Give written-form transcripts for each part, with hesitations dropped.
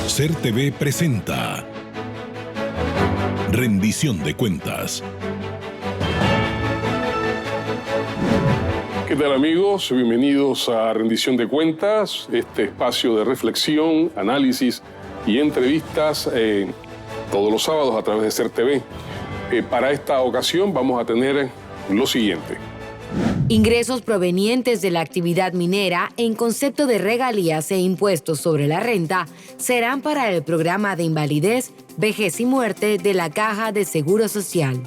SER-TV presenta Rendición de Cuentas. ¿Qué tal, amigos? Bienvenidos a Rendición de Cuentas, este espacio de reflexión, análisis y entrevistas todos los sábados a través de SER-TV. Para esta ocasión vamos a tener lo siguiente. Ingresos provenientes de la actividad minera en concepto de regalías e impuestos sobre la renta serán para el programa de invalidez, vejez y muerte de la Caja de Seguro Social.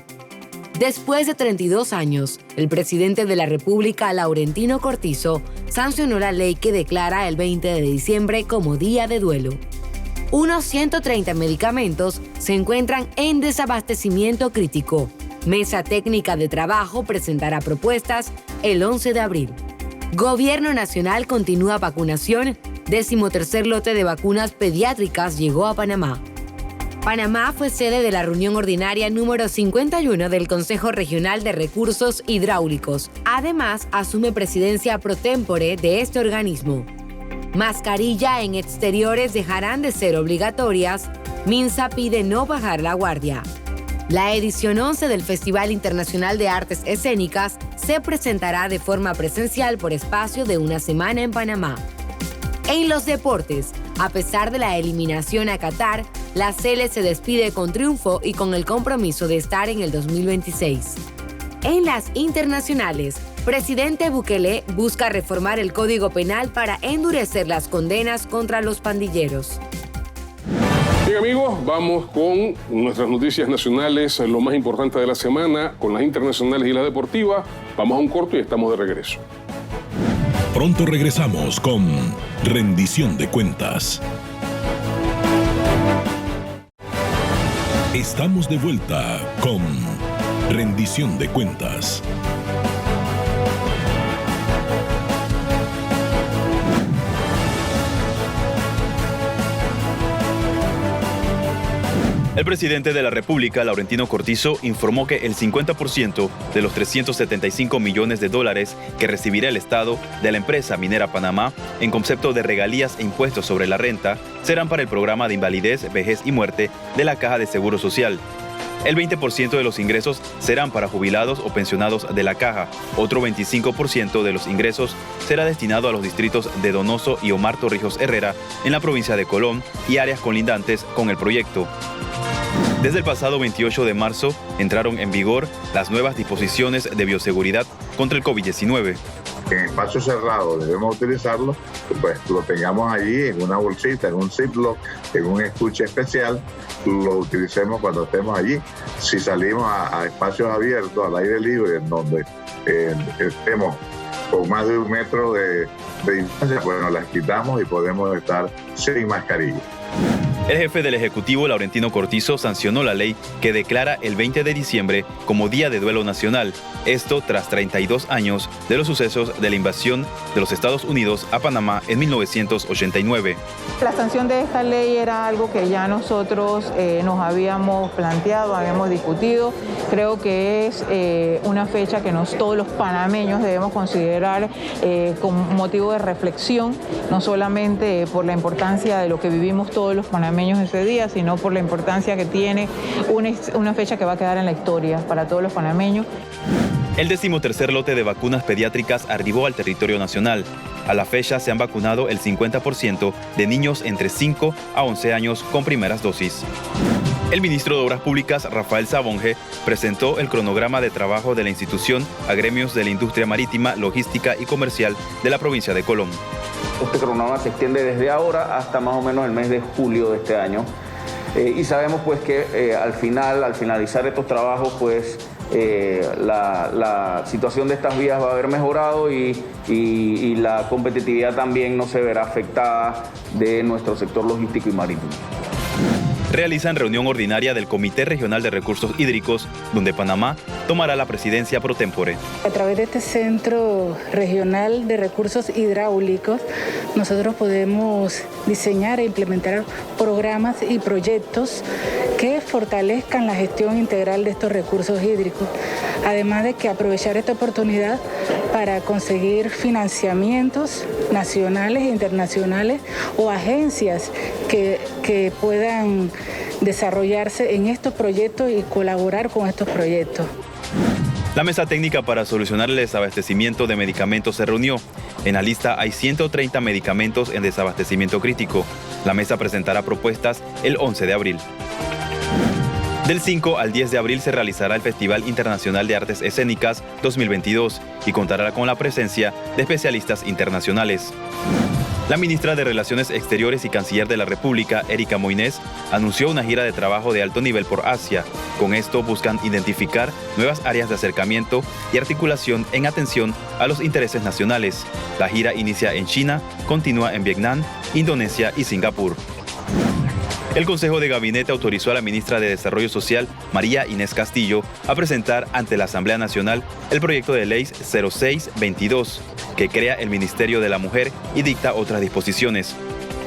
Después de 32 años, el presidente de la República, Laurentino Cortizo, sancionó la ley que declara el 20 de diciembre como día de duelo. Unos 130 medicamentos se encuentran en desabastecimiento crítico. Mesa Técnica de Trabajo presentará propuestas el 11 de abril. Gobierno Nacional continúa vacunación. 13º lote de vacunas pediátricas llegó a Panamá. Panamá fue sede de la reunión ordinaria número 51 del Consejo Regional de Recursos Hidráulicos. Además, asume presidencia pro tempore de este organismo. Mascarilla en exteriores dejarán de ser obligatorias. Minsa pide no bajar la guardia. La edición 11 del Festival Internacional de Artes Escénicas se presentará de forma presencial por espacio de una semana en Panamá. En los deportes, a pesar de la eliminación a Qatar, la Sele se despide con triunfo y con el compromiso de estar en el 2026. En las internacionales, presidente Bukele busca reformar el Código Penal para endurecer las condenas contra los pandilleros. Bien, amigos, vamos con nuestras noticias nacionales, lo más importante de la semana, con las internacionales y las deportivas. Vamos a un corto y estamos de regreso. Pronto regresamos con Rendición de Cuentas. Estamos de vuelta con Rendición de Cuentas. El presidente de la República, Laurentino Cortizo, informó que el 50% de los $375 millones que recibirá el Estado de la empresa minera Panamá en concepto de regalías e impuestos sobre la renta serán para el programa de invalidez, vejez y muerte de la Caja de Seguro Social. El 20% de los ingresos serán para jubilados o pensionados de la Caja. Otro 25% de los ingresos será destinado a los distritos de Donoso y Omar Torrijos Herrera en la provincia de Colón y áreas colindantes con el proyecto. Desde el pasado 28 de marzo entraron en vigor las nuevas disposiciones de bioseguridad contra el COVID-19. En espacio cerrado debemos utilizarlo, pues lo tengamos allí en una bolsita, en un Ziploc, en un estuche especial, lo utilicemos cuando estemos allí. Si salimos a espacios abiertos, al aire libre, en donde estemos con más de 1 metro de distancia, bueno, las quitamos y podemos estar sin mascarilla. El jefe del Ejecutivo, Laurentino Cortizo, sancionó la ley que declara el 20 de diciembre como Día de Duelo Nacional. Esto tras 32 años de los sucesos de la invasión de los Estados Unidos a Panamá en 1989. La sanción de esta ley era algo que ya nosotros nos habíamos planteado, habíamos discutido. Creo que es una fecha que todos los panameños debemos considerar como motivo de reflexión, no solamente por la importancia de lo que vivimos todos los panameños ese día, sino por la importancia que tiene una fecha que va a quedar en la historia para todos los panameños. El 13º lote de vacunas pediátricas arribó al territorio nacional. A la fecha se han vacunado el 50% de niños entre 5 a 11 años con primeras dosis. El ministro de Obras Públicas, Rafael Sabonge, presentó el cronograma de trabajo de la institución a gremios de la industria marítima, logística y comercial de la provincia de Colón. Este cronograma se extiende desde ahora hasta más o menos el mes de julio de este año. Y sabemos pues que al finalizar estos trabajos, pues la situación de estas vías va a haber mejorado y la competitividad también no se verá afectada de nuestro sector logístico y marítimo. Realizan reunión ordinaria del Comité Regional de Recursos Hídricos, donde Panamá tomará la presidencia pro tempore. A través de este Centro Regional de Recursos Hidráulicos, nosotros podemos diseñar e implementar programas y proyectos que fortalezcan la gestión integral de estos recursos hídricos, además de que aprovechar esta oportunidad para conseguir financiamientos nacionales e internacionales o agencias que que puedan desarrollarse en estos proyectos y colaborar con estos proyectos. La mesa técnica para solucionar el desabastecimiento de medicamentos se reunió. En la lista hay 130 medicamentos en desabastecimiento crítico. La mesa presentará propuestas el 11 de abril. Del 5 al 10 de abril se realizará el Festival Internacional de Artes Escénicas 2022 y contará con la presencia de especialistas internacionales. La ministra de Relaciones Exteriores y Canciller de la República, Erika Moines, anunció una gira de trabajo de alto nivel por Asia. Con esto buscan identificar nuevas áreas de acercamiento y articulación en atención a los intereses nacionales. La gira inicia en China, continúa en Vietnam, Indonesia y Singapur. El Consejo de Gabinete autorizó a la ministra de Desarrollo Social, María Inés Castillo, a presentar ante la Asamblea Nacional el proyecto de ley 0622, que crea el Ministerio de la Mujer y dicta otras disposiciones.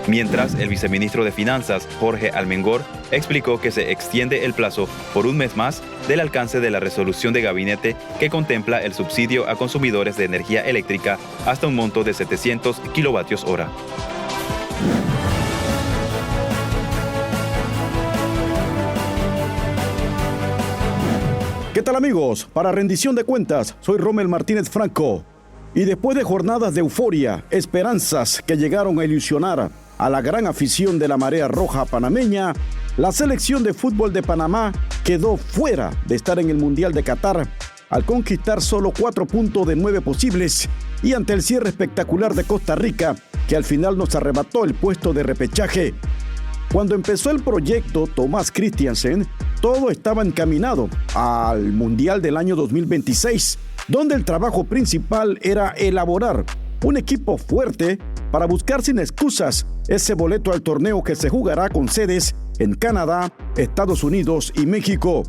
Mientras, el viceministro de Finanzas, Jorge Almengor, explicó que se extiende el plazo por un mes más del alcance de la resolución de gabinete que contempla el subsidio a consumidores de energía eléctrica hasta un monto de 700 kilovatios hora. ¿Qué tal, amigos? Para rendición de cuentas, soy Rommel Martínez Franco. Y después de jornadas de euforia, esperanzas que llegaron a ilusionar a la gran afición de la Marea Roja panameña, la selección de fútbol de Panamá quedó fuera de estar en el Mundial de Qatar al conquistar solo 4 puntos de 9 posibles y ante el cierre espectacular de Costa Rica, que al final nos arrebató el puesto de repechaje. Cuando empezó el proyecto Thomas Christiansen, todo estaba encaminado al Mundial del año 2026, donde el trabajo principal era elaborar un equipo fuerte para buscar sin excusas ese boleto al torneo que se jugará con sedes en Canadá, Estados Unidos y México.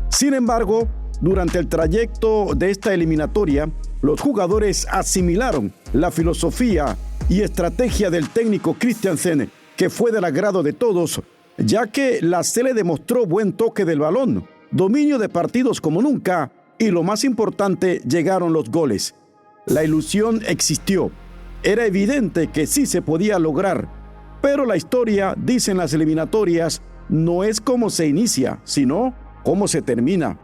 Sin embargo, durante el trayecto de esta eliminatoria, los jugadores asimilaron la filosofía y estrategia del técnico Christiansen, que fue del agrado de todos, ya que la Sele demostró buen toque del balón, dominio de partidos como nunca y lo más importante, llegaron los goles. La ilusión existió. Era evidente que sí se podía lograr, pero la historia, dicen las eliminatorias, no es cómo se inicia, sino cómo se termina.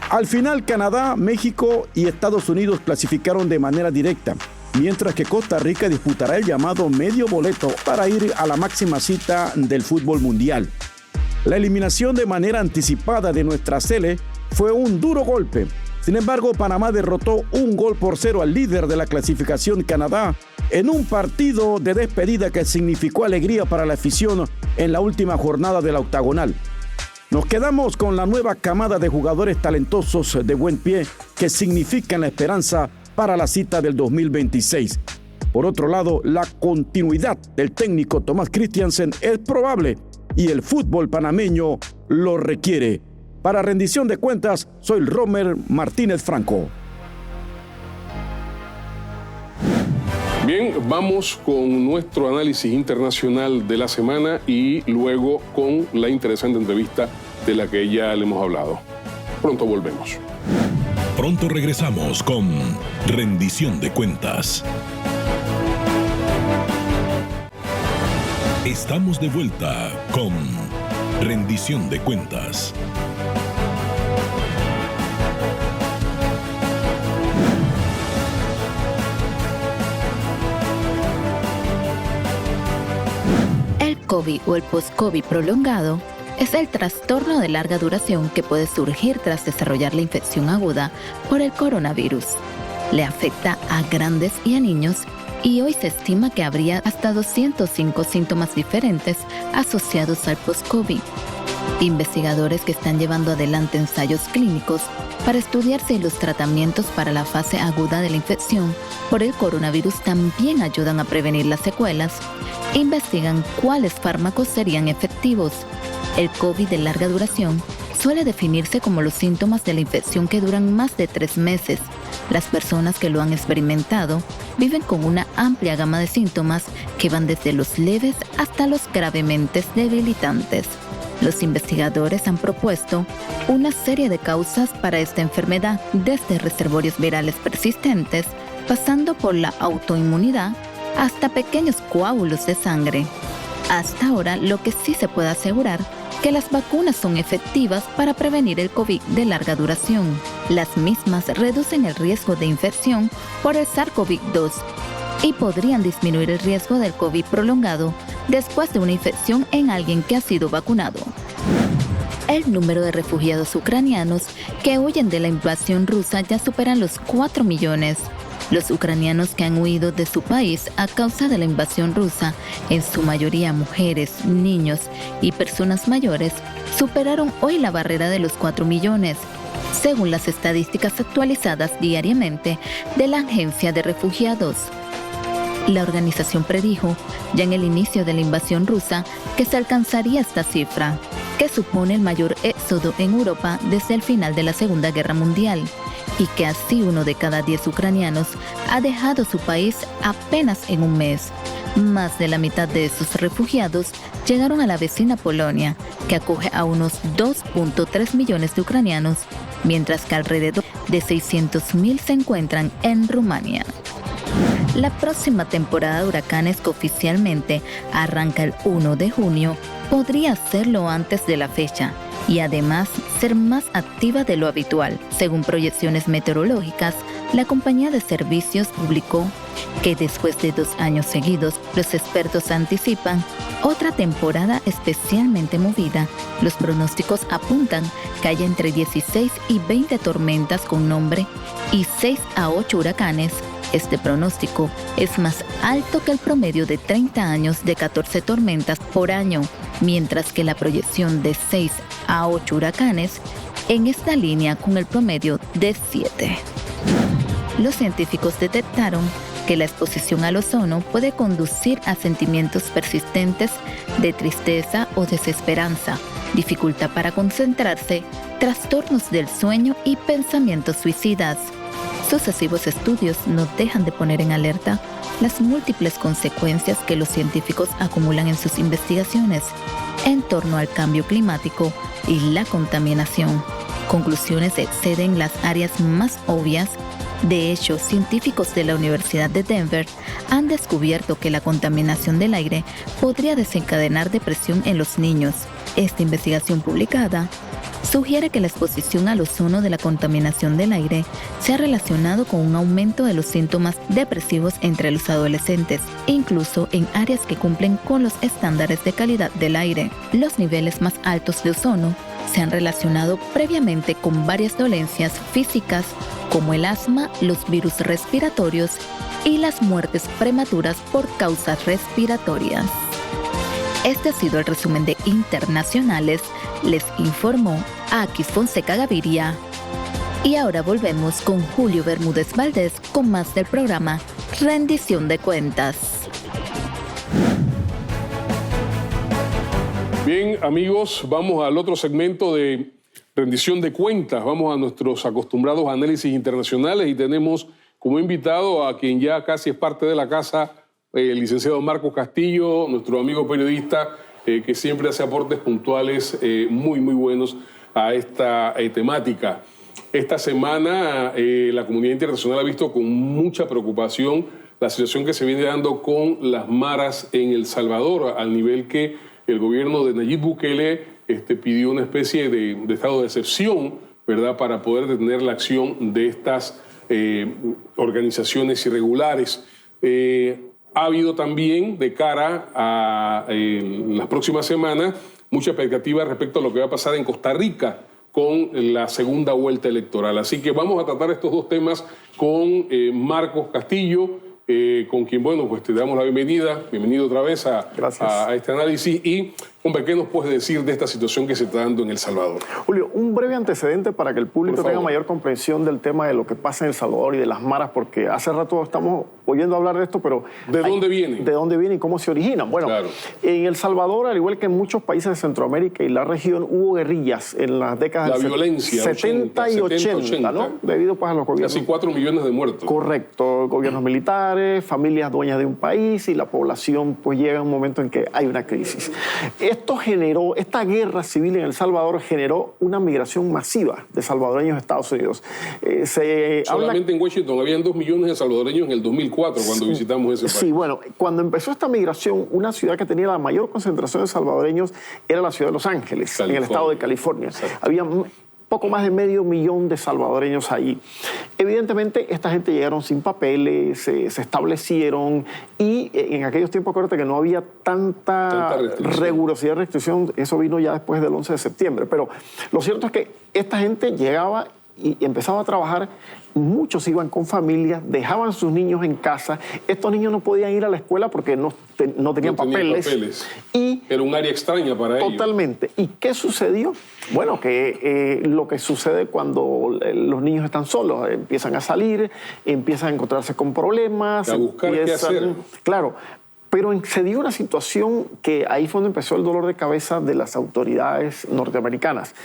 Al final, Canadá, México y Estados Unidos clasificaron de manera directa, mientras que Costa Rica disputará el llamado medio boleto para ir a la máxima cita del fútbol mundial. La eliminación de manera anticipada de nuestra Sele fue un duro golpe. Sin embargo, Panamá derrotó 1-0 al líder de la clasificación, Canadá, en un partido de despedida que significó alegría para la afición en la última jornada de la octagonal. Nos quedamos con la nueva camada de jugadores talentosos de buen pie que significan la esperanza para la cita del 2026. Por otro lado, la continuidad del técnico Thomas Christiansen es probable y el fútbol panameño lo requiere. Para rendición de cuentas, soy Rommel Martínez Franco. Bien, vamos con nuestro análisis internacional de la semana y luego con la interesante entrevista de la que ya le hemos hablado. Pronto volvemos. Pronto regresamos con Rendición de Cuentas. Estamos de vuelta con Rendición de Cuentas. El COVID o el post-COVID prolongado es el trastorno de larga duración que puede surgir tras desarrollar la infección aguda por el coronavirus. Le afecta a grandes y a niños y hoy se estima que habría hasta 205 síntomas diferentes asociados al post-COVID. Investigadores que están llevando adelante ensayos clínicos para estudiar si los tratamientos para la fase aguda de la infección por el coronavirus también ayudan a prevenir las secuelas e investigan cuáles fármacos serían efectivos. El COVID de larga duración suele definirse como los síntomas de la infección que duran más de 3 meses. Las personas que lo han experimentado viven con una amplia gama de síntomas que van desde los leves hasta los gravemente debilitantes. Los investigadores han propuesto una serie de causas para esta enfermedad, desde reservorios virales persistentes, pasando por la autoinmunidad, hasta pequeños coágulos de sangre. Hasta ahora, lo que sí se puede asegurar que las vacunas son efectivas para prevenir el COVID de larga duración. Las mismas reducen el riesgo de infección por el SARS-CoV-2 y podrían disminuir el riesgo del COVID prolongado después de una infección en alguien que ha sido vacunado. El número de refugiados ucranianos que huyen de la invasión rusa ya superan los 4 millones. Los ucranianos que han huido de su país a causa de la invasión rusa, en su mayoría mujeres, niños y personas mayores, superaron hoy la barrera de los 4 millones, según las estadísticas actualizadas diariamente de la Agencia de Refugiados. La organización predijo, ya en el inicio de la invasión rusa, que se alcanzaría esta cifra, que supone el mayor éxodo en Europa desde el final de la Segunda Guerra Mundial, y que así 1 de cada 10 ucranianos ha dejado su país apenas en un mes. Más de la mitad de esos refugiados llegaron a la vecina Polonia, que acoge a unos 2.3 millones de ucranianos, mientras que alrededor de 600.000 se encuentran en Rumania. La próxima temporada de huracanes, que oficialmente arranca el 1 de junio, podría hacerlo antes de la fecha y además ser más activa de lo habitual. Según proyecciones meteorológicas, la compañía de servicios publicó que después de 2 años seguidos, los expertos anticipan otra temporada especialmente movida. Los pronósticos apuntan que haya entre 16 y 20 tormentas con nombre y 6 a 8 huracanes. Este pronóstico es más alto que el promedio de 30 años de 14 tormentas por año, mientras que la proyección de 6 a 8 huracanes en esta línea con el promedio de 7. Los científicos detectaron que la exposición al ozono puede conducir a sentimientos persistentes de tristeza o desesperanza, dificultad para concentrarse, trastornos del sueño y pensamientos suicidas. Sucesivos estudios no dejan de poner en alerta las múltiples consecuencias que los científicos acumulan en sus investigaciones en torno al cambio climático y la contaminación. Conclusiones exceden las áreas más obvias. De hecho, científicos de la Universidad de Denver han descubierto que la contaminación del aire podría desencadenar depresión en los niños. Esta investigación publicada sugiere que la exposición al ozono de la contaminación del aire se ha relacionado con un aumento de los síntomas depresivos entre los adolescentes, incluso en áreas que cumplen con los estándares de calidad del aire. Los niveles más altos de ozono se han relacionado previamente con varias dolencias físicas como el asma, los virus respiratorios y las muertes prematuras por causas respiratorias. Este ha sido el resumen de Internacionales. Les informó Akis Fonseca Gaviria. Y ahora volvemos con Julio Bermúdez Valdés con más del programa Rendición de Cuentas. Bien, amigos, vamos al otro segmento de Rendición de Cuentas. Vamos a nuestros acostumbrados análisis internacionales y tenemos como invitado a quien ya casi es parte de la casa, el licenciado Marcos Castillo, nuestro amigo periodista, que siempre hace aportes puntuales muy buenos a esta temática. Esta semana la comunidad internacional ha visto con mucha preocupación la situación que se viene dando con las maras en El Salvador, al nivel que el gobierno de Nayib Bukele pidió una especie de estado de excepción, ¿verdad?, para poder detener la acción de estas organizaciones irregulares. Ha habido también, de cara a las próximas semanas, mucha expectativa respecto a lo que va a pasar en Costa Rica con la segunda vuelta electoral. Así que vamos a tratar estos dos temas con Marcos Castillo, con quien, bueno, pues te damos la bienvenida. Bienvenido otra vez a este análisis. Y, hombre, ¿qué nos puedes decir de esta situación que se está dando en El Salvador? Julio, un breve antecedente para que el público tenga mayor comprensión del tema de lo que pasa en El Salvador y de las maras, porque hace rato estamos oyendo hablar de esto, pero... ¿De dónde vienen? ¿De dónde vienen y cómo se originan? Bueno, claro, en El Salvador, al igual que en muchos países de Centroamérica y la región, hubo guerrillas en las décadas de 70 y 80, ¿no? Debido pues a los gobiernos... Casi 4 millones de muertos. Correcto. Gobiernos militares, familias dueñas de un país, y la población pues llega a un momento en que hay una crisis. Esta guerra civil en El Salvador generó una migración masiva de salvadoreños a Estados Unidos. Solamente en Washington habían 2 millones de salvadoreños en el 2004. 2004 cuando visitamos ese país. Sí, bueno, cuando empezó esta migración, una ciudad que tenía la mayor concentración de salvadoreños era la ciudad de Los Ángeles, California, en el estado de California. Exacto. Había poco más de 500.000 de salvadoreños ahí. Evidentemente, esta gente llegaron sin papeles, se establecieron y en aquellos tiempos, acuérdate que no había tanta rigurosidad de restricción, eso vino ya después del 11 de septiembre. Pero lo cierto es que esta gente llegaba y empezaba a trabajar, muchos iban con familias, dejaban sus niños en casa, estos niños no podían ir a la escuela porque no tenían papeles. Y era un área extraña para ellos. Totalmente. ¿Y qué sucedió? Bueno, que lo que sucede cuando los niños están solos, empiezan a salir, empiezan a encontrarse con problemas. A buscar qué hacer. Claro. Pero se dio una situación que ahí fue donde empezó el dolor de cabeza de las autoridades norteamericanas.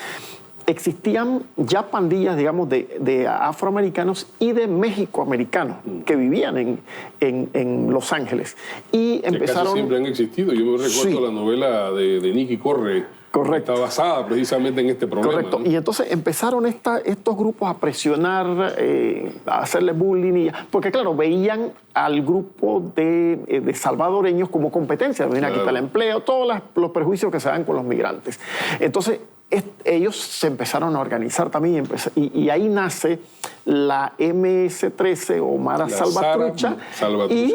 Existían ya pandillas, digamos, de afroamericanos y de mexicoamericanos que vivían en Los Ángeles. Y empezaron... Casi siempre han existido. Yo me recuerdo la novela de Nicky Corre. Correcto. Está basada precisamente en este problema. Correcto. ¿No? Y entonces empezaron estos grupos a presionar, a hacerle bullying. Porque, claro, veían al grupo de salvadoreños como competencia. Venían a quitar el empleo, todos los prejuicios que se dan con los migrantes. Entonces, ellos se empezaron a organizar también y ahí nace la MS-13 o Mara Salvatrucha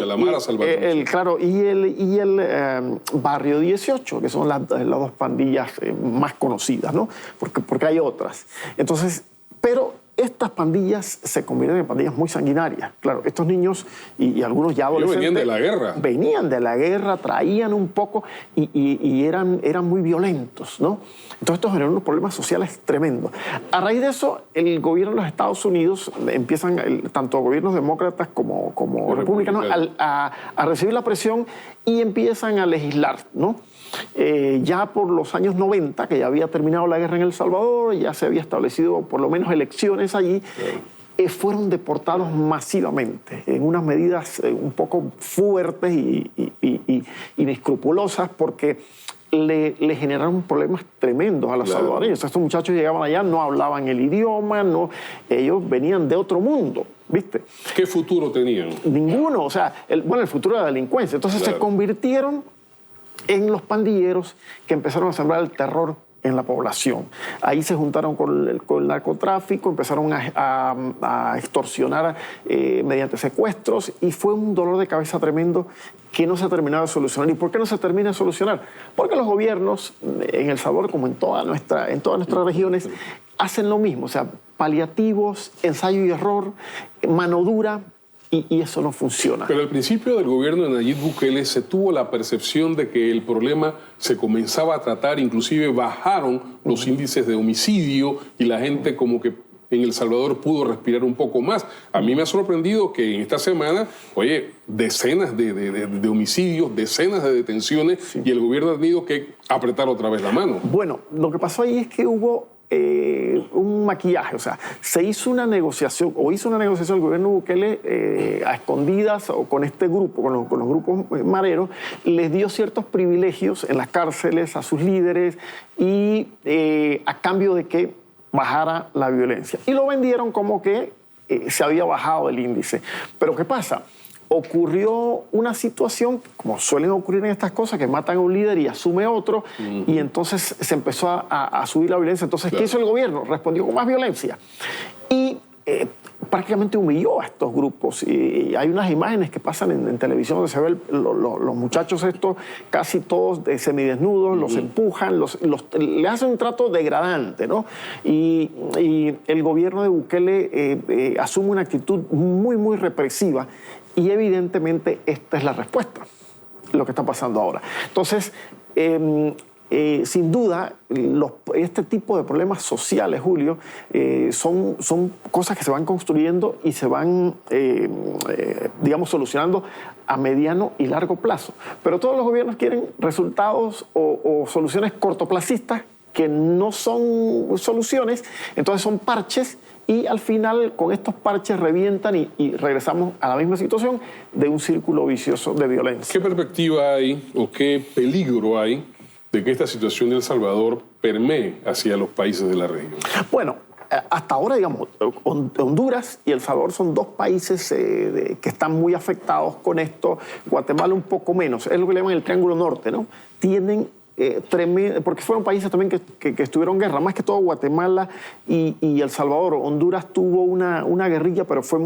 la Mara Salvatrucha. Y el Barrio 18, que son las dos pandillas más conocidas, ¿no? Porque hay otras. Entonces, pero estas pandillas se convierten en pandillas muy sanguinarias. Claro, estos niños y algunos ya adolescentes... Venían de la guerra. Venían de la guerra, traían un poco y eran muy violentos, ¿no? Entonces esto generó unos problemas sociales tremendos. A raíz de eso, el gobierno de los Estados Unidos empiezan, tanto gobiernos demócratas como republicanos, a recibir la presión y empiezan a legislar, ¿no? Ya por los años 90, que ya había terminado la guerra en El Salvador, ya se había establecido por lo menos elecciones allí, fueron deportados masivamente en unas medidas un poco fuertes y inescrupulosas porque le generaron problemas tremendos a los salvadoreños. Estos muchachos llegaban allá, no hablaban el idioma, ellos venían de otro mundo, ¿viste? ¿Qué futuro tenían? Ninguno, o sea, el futuro de la delincuencia. Entonces se convirtieron en los pandilleros que empezaron a sembrar el terror en la población. Ahí se juntaron con el narcotráfico, empezaron a extorsionar mediante secuestros y fue un dolor de cabeza tremendo que no se ha terminado de solucionar. ¿Y por qué no se termina de solucionar? Porque los gobiernos en El Salvador, como en todas nuestras regiones, hacen lo mismo, o sea, paliativos, ensayo y error, mano dura, y eso no funciona. Pero al principio del gobierno de Nayib Bukele se tuvo la percepción de que el problema se comenzaba a tratar, inclusive bajaron los índices de homicidio y la gente como que en El Salvador pudo respirar un poco más. A mí me ha sorprendido que en esta semana, decenas de homicidios, decenas de detenciones y el gobierno ha tenido que apretar otra vez la mano. Bueno, lo que pasó ahí es que hubo un maquillaje, o sea, hizo una negociación el gobierno Bukele a escondidas o con este grupo, con los grupos mareros, les dio ciertos privilegios en las cárceles a sus líderes y a cambio de que bajara la violencia. Y lo vendieron como que se había bajado el índice. Pero ¿qué pasa? Ocurrió una situación, como suelen ocurrir en estas cosas, que matan a un líder y asume otro, y entonces se empezó a subir la violencia. Entonces, ¿qué hizo el gobierno? Respondió con más violencia. Y prácticamente humilló a estos grupos. Y hay unas imágenes que pasan en televisión donde se ven los muchachos estos, casi todos semidesnudos, los empujan, le hacen un trato degradante, ¿no? Y el gobierno de Bukele asume una actitud muy, muy represiva. Y evidentemente esta es la respuesta, lo que está pasando ahora. Entonces, sin duda, este tipo de problemas sociales, Julio, son cosas que se van construyendo y se van, solucionando a mediano y largo plazo. Pero todos los gobiernos quieren resultados o soluciones cortoplacistas que no son soluciones, entonces son parches. Y al final, con estos parches revientan y regresamos a la misma situación de un círculo vicioso de violencia. ¿Qué perspectiva hay o qué peligro hay de que esta situación de El Salvador permee hacia los países de la región? Bueno, hasta ahora, digamos, Honduras y El Salvador son dos países que están muy afectados con esto. Guatemala un poco menos. Es lo que le llaman el Triángulo Norte, ¿no? Tienen porque fueron países también que estuvieron en guerra, más que todo Guatemala y El Salvador. Honduras tuvo una guerrilla, pero fue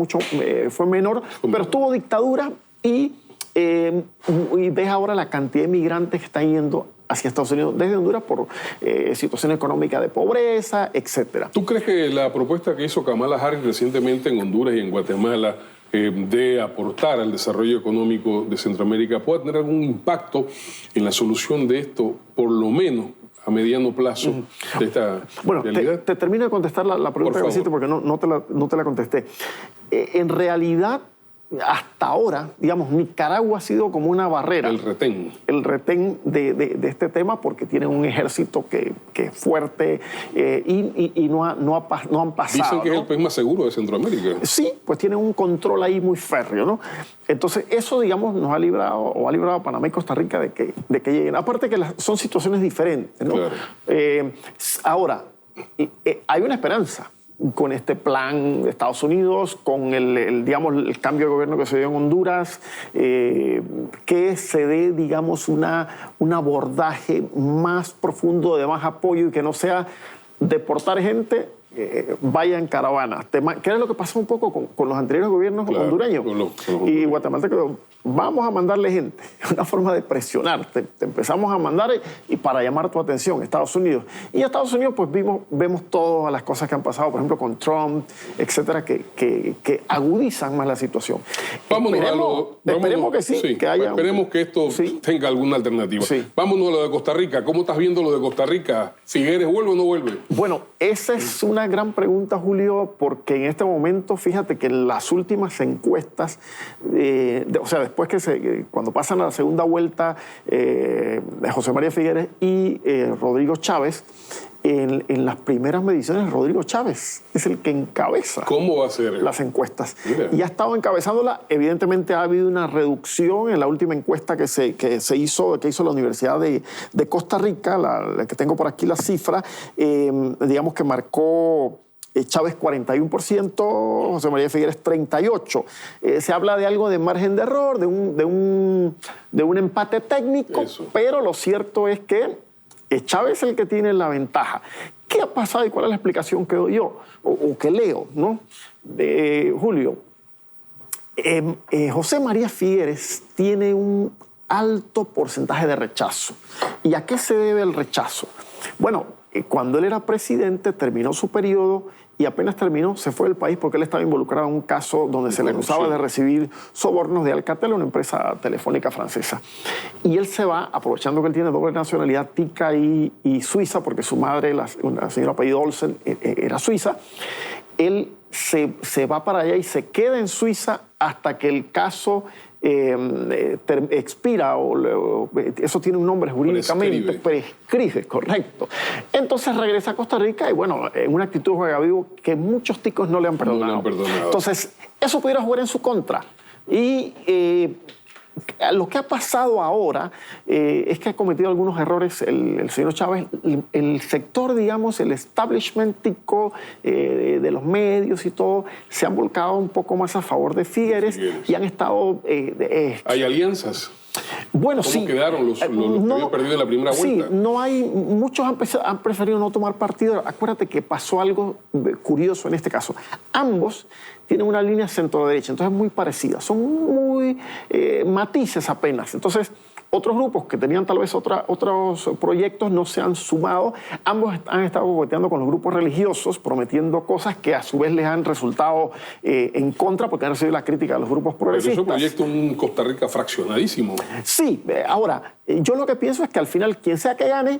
menor, pero estuvo dictadura y ves ahora la cantidad de migrantes que están yendo hacia Estados Unidos desde Honduras por situación económica de pobreza, etc. ¿Tú crees que la propuesta que hizo Kamala Harris recientemente en Honduras y en Guatemala de aportar al desarrollo económico de Centroamérica puede tener algún impacto en la solución de esto, por lo menos a mediano plazo, de esta realidad? Te termino de contestar la pregunta que me hiciste porque no te la contesté. En realidad, hasta ahora, digamos, Nicaragua ha sido como una barrera. El retén. El retén de este tema porque tienen un ejército que es fuerte y no han pasado. Dicen que es el país más seguro de Centroamérica. Sí, pues tienen un control ahí muy férreo, ¿no? Entonces, eso, digamos, nos ha librado o ha librado a Panamá y Costa Rica de que lleguen. Aparte que son situaciones diferentes, ¿no? Claro. Ahora, hay una esperanza con este plan de Estados Unidos, con el cambio de gobierno que se dio en Honduras, que se dé, digamos, un abordaje más profundo, de más apoyo y que no sea deportar gente, vaya en caravana. Que era lo que pasó un poco con los anteriores gobiernos hondureños y guatemaltecos. Vamos a mandarle gente, una forma de presionar. Te empezamos a mandar y para llamar tu atención, Estados Unidos. Y en Estados Unidos pues vemos todas las cosas que han pasado, por ejemplo, con Trump, etcétera, que agudizan más la situación. Esperemos que sí, que haya... Esperemos que esto tenga alguna alternativa. Sí. Vámonos a lo de Costa Rica. ¿Cómo estás viendo lo de Costa Rica? ¿Figueres vuelve o no vuelve? Bueno, esa es una gran pregunta, Julio, porque en este momento, fíjate que en las últimas encuestas, después cuando pasan a la segunda vuelta de José María Figueres y Rodrigo Chávez, en las primeras mediciones Rodrigo Chávez es el que encabeza. ¿Cómo va a ser las encuestas? Mira. Y ha estado encabezándola. Evidentemente ha habido una reducción en la última encuesta que hizo la Universidad de Costa Rica, la que tengo por aquí la cifra, digamos que marcó Chávez 41%, José María Figueres 38%. Se habla de algo de margen de error, de un empate técnico. Eso. Pero lo cierto es que Chávez es el que tiene la ventaja. ¿Qué ha pasado y cuál es la explicación que doy yo o que leo, ¿no? Julio, José María Figueres tiene un alto porcentaje de rechazo. ¿Y a qué se debe el rechazo? Bueno, cuando él era presidente, terminó su periodo y apenas terminó, se fue del país porque él estaba involucrado en un caso donde se le acusaba de recibir sobornos de Alcatel, una empresa telefónica francesa. Y él se va, aprovechando que él tiene doble nacionalidad, tica y suiza, porque su madre, la señora apellido Olsen, era suiza. Él se va para allá y se queda en Suiza hasta que el caso expira, eso tiene un nombre jurídicamente, prescribe, correcto. Entonces regresa a Costa Rica y bueno, en una actitud de juega vivo que muchos ticos no le han perdonado. Entonces, eso pudiera jugar en su contra. Y lo que ha pasado ahora es que ha cometido algunos errores el señor Chávez. El sector, digamos, el establishment tico de los medios y todo, se han volcado un poco más a favor de Figueres y han estado... ¿Hay alianzas? Bueno, ¿Cómo quedaron los que habían perdido en la primera vuelta? Sí, no hay... Muchos han preferido no tomar partido. Acuérdate que pasó algo curioso en este caso. Ambos tienen una línea centro-derecha, entonces muy parecida. Son muy matices apenas. Entonces, otros grupos que tenían tal vez otros proyectos no se han sumado. Ambos han estado coqueteando con los grupos religiosos, prometiendo cosas que a su vez les han resultado en contra, porque han recibido la crítica de los grupos progresistas. Pero ese proyecto es un Costa Rica fraccionadísimo. Sí, ahora, yo lo que pienso es que al final, quien sea que gane,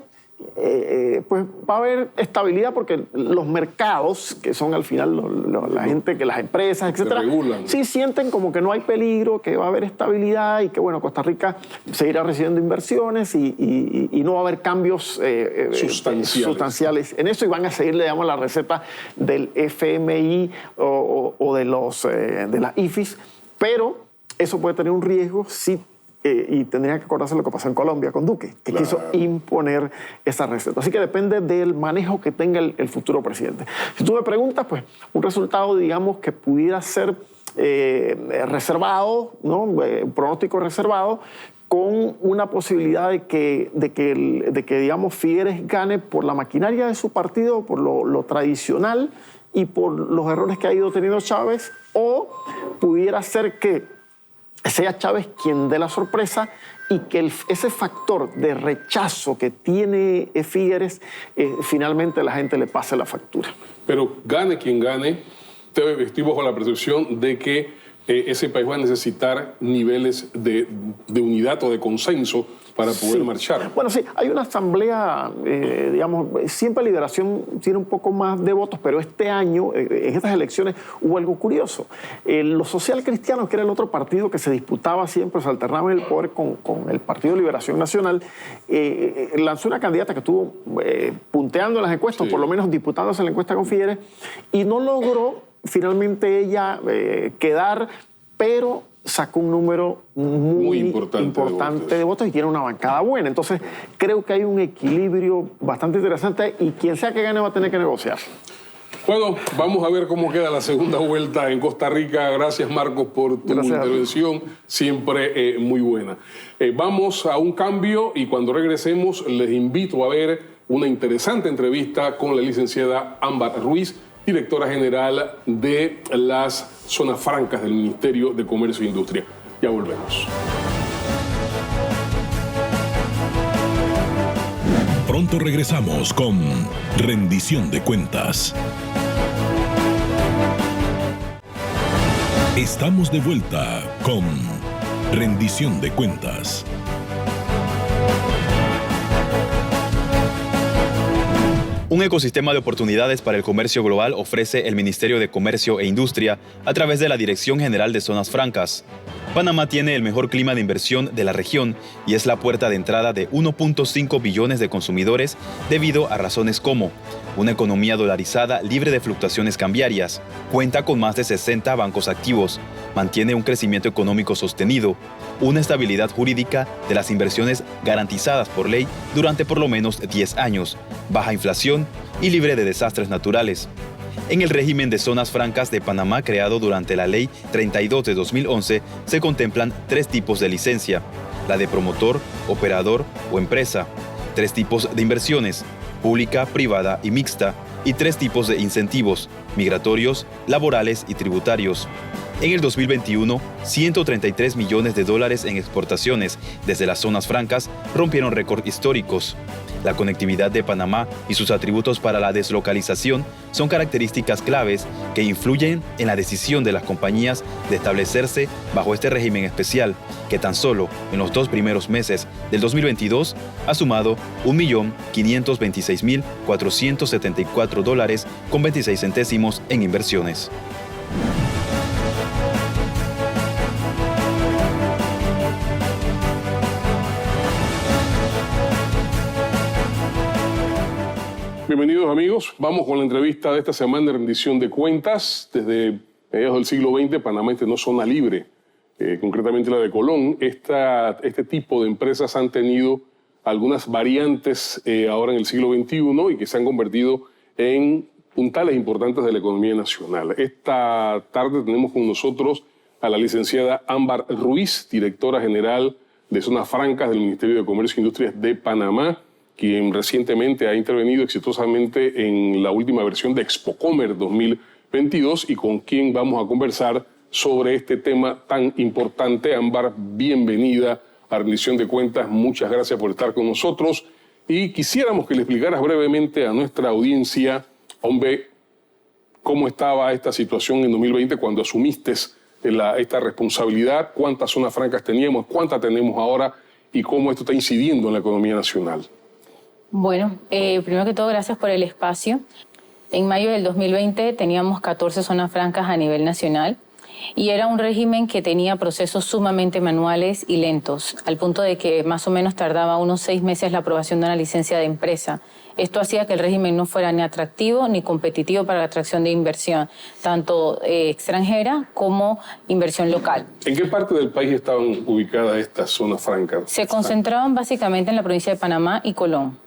pues va a haber estabilidad porque los mercados, que son al final la gente, que las empresas, etcétera, sí sienten como que no hay peligro, que va a haber estabilidad y que bueno, Costa Rica seguirá recibiendo inversiones y no va a haber cambios sustanciales en eso y van a seguir, le damos la receta del FMI o de las IFIs, pero eso puede tener un riesgo si y tendrían que acordarse lo que pasó en Colombia con Duque, que quiso imponer esa receta. Así que depende del manejo que tenga el futuro presidente. Si tú me preguntas, pues un resultado, digamos, que pudiera ser reservado, ¿no? Un pronóstico reservado, con una posibilidad de que digamos, Figueres gane por la maquinaria de su partido, por lo tradicional y por los errores que ha ido teniendo Chávez, o pudiera ser que sea Chávez quien dé la sorpresa y que ese factor de rechazo que tiene Figueres, finalmente la gente le pase la factura. Pero gane quien gane, estoy bajo la percepción de que ese país va a necesitar niveles de unidad o de consenso para poder marchar. Bueno, sí, hay una asamblea, digamos, siempre Liberación tiene un poco más de votos, pero este año, en estas elecciones, hubo algo curioso. Los socialcristianos, que era el otro partido que se disputaba siempre, se alternaba en el poder con el Partido de Liberación Nacional, lanzó una candidata que estuvo punteando en las encuestas, por lo menos disputándose en la encuesta con Figueres, y no logró finalmente ella quedar, pero sacó un número muy importante de votos y tiene una bancada buena. Entonces, creo que hay un equilibrio bastante interesante y quien sea que gane va a tener que negociar. Bueno, vamos a ver cómo queda la segunda vuelta en Costa Rica. Gracias, Marcos, por tu intervención, siempre muy buena. Vamos a un cambio y cuando regresemos les invito a ver una interesante entrevista con la licenciada Ámbar Ruiz, directora general de las zonas francas del Ministerio de Comercio e Industria. Ya volvemos. Pronto regresamos con Rendición de Cuentas. Estamos de vuelta con Rendición de Cuentas. Un ecosistema de oportunidades para el comercio global ofrece el Ministerio de Comercio e Industria a través de la Dirección General de Zonas Francas. Panamá tiene el mejor clima de inversión de la región y es la puerta de entrada de 1.5 billones de consumidores debido a razones como una economía dolarizada libre de fluctuaciones cambiarias, cuenta con más de 60 bancos activos, mantiene un crecimiento económico sostenido, una estabilidad jurídica de las inversiones garantizadas por ley durante por lo menos 10 años, baja inflación y libre de desastres naturales. En el régimen de zonas francas de Panamá creado durante la Ley 32 de 2011 se contemplan 3 tipos de licencia, la de promotor, operador o empresa, 3 tipos de inversiones, pública, privada y mixta, y 3 tipos de incentivos, migratorios, laborales y tributarios. En el 2021, 133 millones de dólares en exportaciones desde las zonas francas rompieron récords históricos. La conectividad de Panamá y sus atributos para la deslocalización son características claves que influyen en la decisión de las compañías de establecerse bajo este régimen especial, que tan solo en los 2 primeros meses del 2022 ha sumado $1.526.474.26 en inversiones. Bienvenidos amigos, vamos con la entrevista de esta semana de rendición de cuentas. Desde mediados del siglo XX, Panamá no zona libre, concretamente la de Colón. Este tipo de empresas han tenido algunas variantes ahora en el siglo XXI y que se han convertido en puntales importantes de la economía nacional. Esta tarde tenemos con nosotros a la licenciada Ámbar Ruiz, directora general de Zonas Francas del Ministerio de Comercio e Industrias de Panamá, quien recientemente ha intervenido exitosamente en la última versión de Expocomer 2022 y con quien vamos a conversar sobre este tema tan importante. Ámbar, bienvenida a Rendición de Cuentas, muchas gracias por estar con nosotros y quisiéramos que le explicaras brevemente a nuestra audiencia, hombre, cómo estaba esta situación en 2020 cuando asumiste esta responsabilidad, cuántas zonas francas teníamos, cuántas tenemos ahora y cómo esto está incidiendo en la economía nacional. Bueno, primero que todo, gracias por el espacio. En mayo del 2020 teníamos 14 zonas francas a nivel nacional y era un régimen que tenía procesos sumamente manuales y lentos, al punto de que más o menos tardaba unos 6 meses la aprobación de una licencia de empresa. Esto hacía que el régimen no fuera ni atractivo ni competitivo para la atracción de inversión, tanto extranjera como inversión local. ¿En qué parte del país estaban ubicadas estas zonas francas? Se concentraban básicamente en la provincia de Panamá y Colón.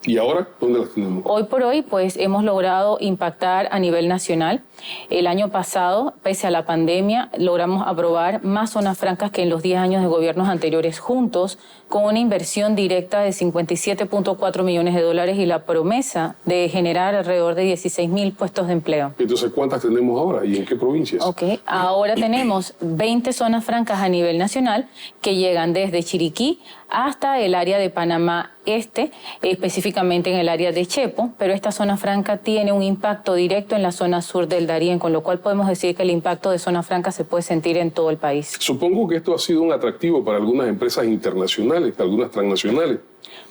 ¿Y ahora dónde las tenemos? Hoy por hoy, pues hemos logrado impactar a nivel nacional. El año pasado, pese a la pandemia, logramos aprobar más zonas francas que en los 10 años de gobiernos anteriores juntos, con una inversión directa de 57.4 millones de dólares y la promesa de generar alrededor de 16.000 puestos de empleo. Entonces, ¿cuántas tenemos ahora y en qué provincias? Ok, ahora tenemos 20 zonas francas a nivel nacional que llegan desde Chiriquí hasta el área de Panamá Este, específicamente en el área de Chepo, pero esta zona franca tiene un impacto directo en la zona sur del Darién, con lo cual podemos decir que el impacto de zona franca se puede sentir en todo el país. Supongo que esto ha sido un atractivo para algunas empresas internacionales, algunas transnacionales.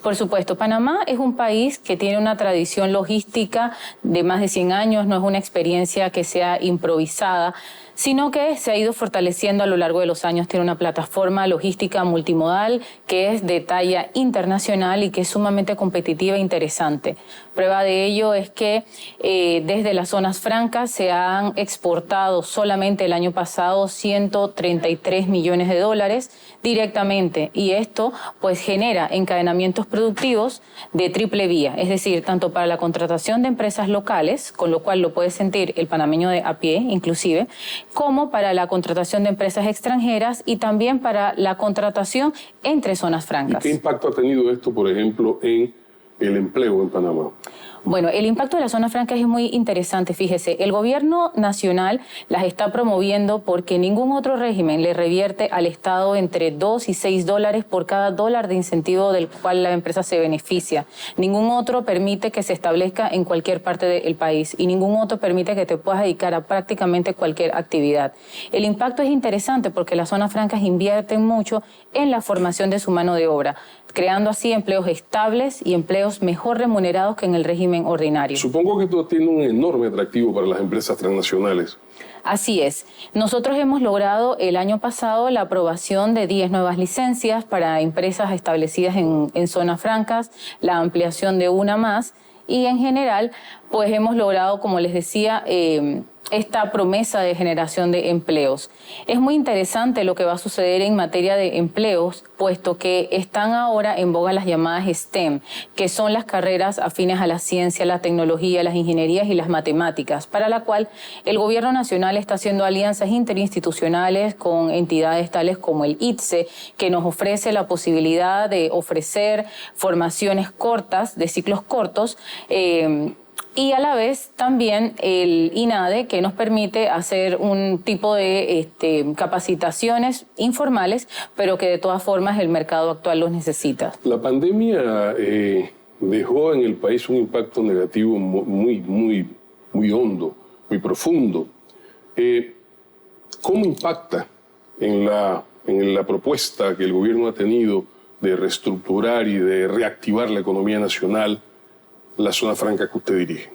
Por supuesto, Panamá es un país que tiene una tradición logística de más de 100 años, no es una experiencia que sea improvisada, sino que se ha ido fortaleciendo a lo largo de los años. Tiene una plataforma logística multimodal que es de talla internacional y que es sumamente competitiva e interesante. Prueba de ello es que desde las zonas francas se han exportado solamente el año pasado 133 millones de dólares directamente, y esto pues genera encadenamientos productivos de triple vía, es decir, tanto para la contratación de empresas locales, con lo cual lo puede sentir el panameño de a pie inclusive, como para la contratación de empresas extranjeras y también para la contratación entre zonas francas. ¿Y qué impacto ha tenido esto, por ejemplo, en el empleo en Panamá? Bueno, el impacto de las zonas francas es muy interesante, fíjese. El gobierno nacional las está promoviendo porque ningún otro régimen le revierte al Estado entre 2 y 6 dólares por cada dólar de incentivo del cual la empresa se beneficia. Ningún otro permite que se establezca en cualquier parte del país y ningún otro permite que te puedas dedicar a prácticamente cualquier actividad. El impacto es interesante porque las zonas francas invierten mucho en la formación de su mano de obra, creando así empleos estables y empleos mejor remunerados que en el régimen ordinario. Supongo que esto tiene un enorme atractivo para las empresas transnacionales. Así es. Nosotros hemos logrado el año pasado la aprobación de 10 nuevas licencias para empresas establecidas en zonas francas, la ampliación de una más y en general pues hemos logrado, como les decía, esta promesa de generación de empleos. Es muy interesante lo que va a suceder en materia de empleos, puesto que están ahora en boga las llamadas STEM, que son las carreras afines a la ciencia, la tecnología, las ingenierías y las matemáticas, para la cual el gobierno nacional está haciendo alianzas interinstitucionales con entidades tales como el ITSE, que nos ofrece la posibilidad de ofrecer formaciones cortas, de ciclos cortos, y a la vez también el INADE, que nos permite hacer un tipo de capacitaciones informales, pero que de todas formas el mercado actual los necesita. La pandemia dejó en el país un impacto negativo muy hondo, muy profundo. ¿Cómo impacta en la propuesta que el gobierno ha tenido de reestructurar y de reactivar la economía nacional la zona franca que usted dirige?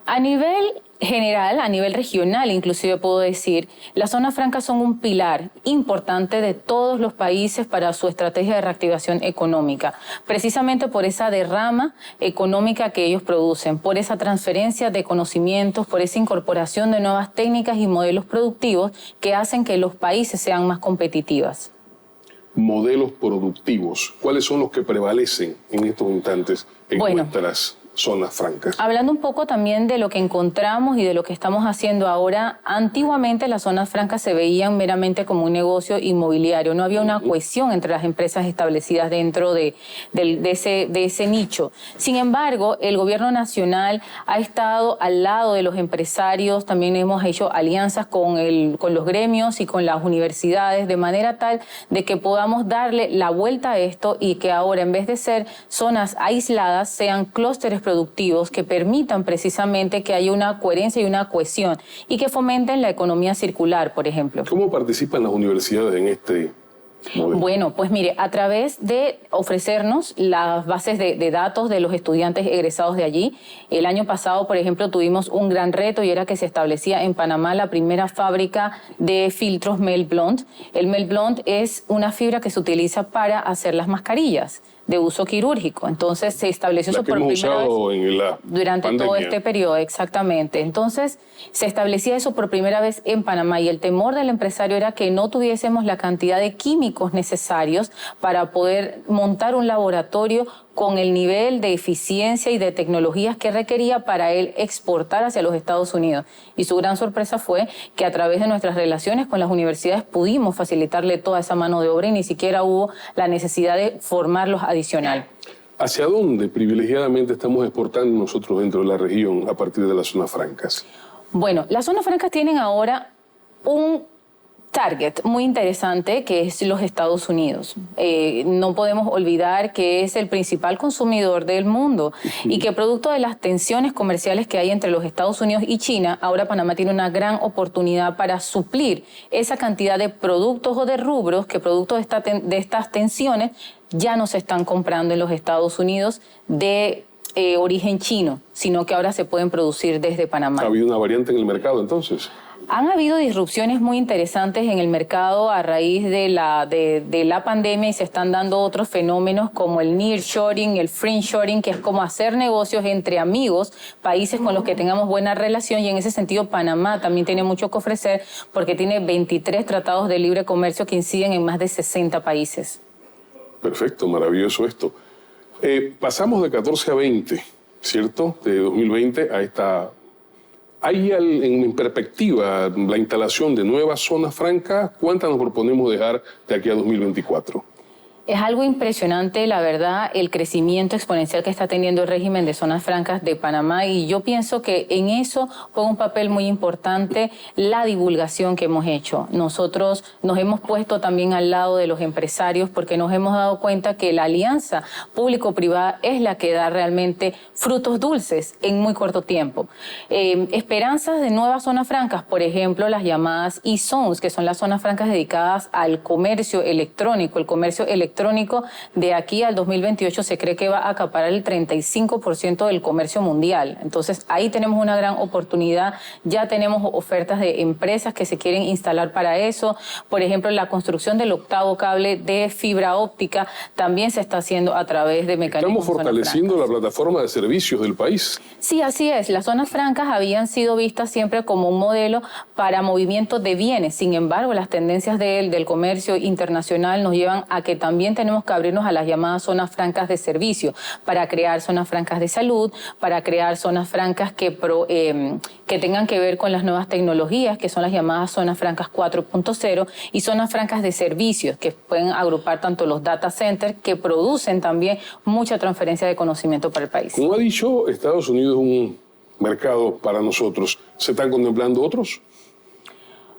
A nivel general, a nivel regional inclusive puedo decir, las zonas francas son un pilar importante de todos los países para su estrategia de reactivación económica, precisamente por esa derrama económica que ellos producen, por esa transferencia de conocimientos, por esa incorporación de nuevas técnicas y modelos productivos que hacen que los países sean más competitivos. Modelos productivos, ¿cuáles son los que prevalecen en estos instantes en nuestras zonas francas? Hablando un poco también de lo que encontramos y de lo que estamos haciendo ahora, antiguamente las zonas francas se veían meramente como un negocio inmobiliario, no había una cohesión entre las empresas establecidas dentro de ese nicho. Sin embargo, el gobierno nacional ha estado al lado de los empresarios, también hemos hecho alianzas con los gremios y con las universidades, de manera tal de que podamos darle la vuelta a esto y que ahora, en vez de ser zonas aisladas, sean clústeres productivos que permitan precisamente que haya una coherencia y una cohesión y que fomenten la economía circular, por ejemplo. ¿Cómo participan las universidades en Bueno, pues mire, a través de ofrecernos las bases de datos de los estudiantes egresados de allí, el año pasado, por ejemplo, tuvimos un gran reto y era que se establecía en Panamá la primera fábrica de filtros Mel Blanc. El Mel Blanc es una fibra que se utiliza para hacer las mascarillas de uso quirúrgico. Entonces se estableció eso por primera vez durante todo este periodo, exactamente. Entonces se establecía eso por primera vez en Panamá y el temor del empresario era que no tuviésemos la cantidad de químicos necesarios para poder montar un laboratorio con el nivel de eficiencia y de tecnologías que requería para él exportar hacia los Estados Unidos. Y su gran sorpresa fue que a través de nuestras relaciones con las universidades pudimos facilitarle toda esa mano de obra y ni siquiera hubo la necesidad de formarlos adicional. ¿Hacia dónde privilegiadamente estamos exportando nosotros dentro de la región a partir de las zonas francas? Bueno, las zonas francas tienen ahora un target muy interesante que es los Estados Unidos. No podemos olvidar que es el principal consumidor del mundo y que producto de las tensiones comerciales que hay entre los Estados Unidos y China, ahora Panamá tiene una gran oportunidad para suplir esa cantidad de productos o de rubros que producto de estas tensiones ya no se están comprando en los Estados Unidos de origen chino, sino que ahora se pueden producir desde Panamá. ¿Ha habido una variante en el mercado entonces? Han habido disrupciones muy interesantes en el mercado a raíz de la pandemia y se están dando otros fenómenos como el nearshoring, el friendshoring, que es como hacer negocios entre amigos, países con los que tengamos buena relación y en ese sentido Panamá también tiene mucho que ofrecer porque tiene 23 tratados de libre comercio que inciden en más de 60 países. Perfecto, maravilloso esto. Pasamos de 14 a 20, ¿cierto? De 2020 a esta... ¿Hay en perspectiva la instalación de nuevas zonas francas? ¿Cuántas nos proponemos dejar de aquí a 2024? Es algo impresionante, la verdad, el crecimiento exponencial que está teniendo el régimen de zonas francas de Panamá y yo pienso que en eso juega un papel muy importante la divulgación que hemos hecho. Nosotros nos hemos puesto también al lado de los empresarios porque nos hemos dado cuenta que la alianza público-privada es la que da realmente frutos dulces en muy corto tiempo. Esperanzas de nuevas zonas francas, por ejemplo, las llamadas e-zones, que son las zonas francas dedicadas al comercio electrónico. El comercio electrónico de aquí al 2028 se cree que va a acaparar el 35% del comercio mundial. Entonces ahí tenemos una gran oportunidad. Ya tenemos ofertas de empresas que se quieren instalar para eso. Por ejemplo, la construcción del 8º cable de fibra óptica también se está haciendo a través de mecanismos. Estamos fortaleciendo la plataforma de servicios del país. Sí, así es. Las zonas francas habían sido vistas siempre como un modelo para movimiento de bienes. Sin embargo, las tendencias del comercio internacional nos llevan a que también tenemos que abrirnos a las llamadas zonas francas de servicio para crear zonas francas de salud, para crear zonas francas que tengan que ver con las nuevas tecnologías, que son las llamadas zonas francas 4.0 y zonas francas de servicios, que pueden agrupar tanto los data centers que producen también mucha transferencia de conocimiento para el país. Como ha dicho, Estados Unidos es un mercado para nosotros. ¿Se están contemplando otros?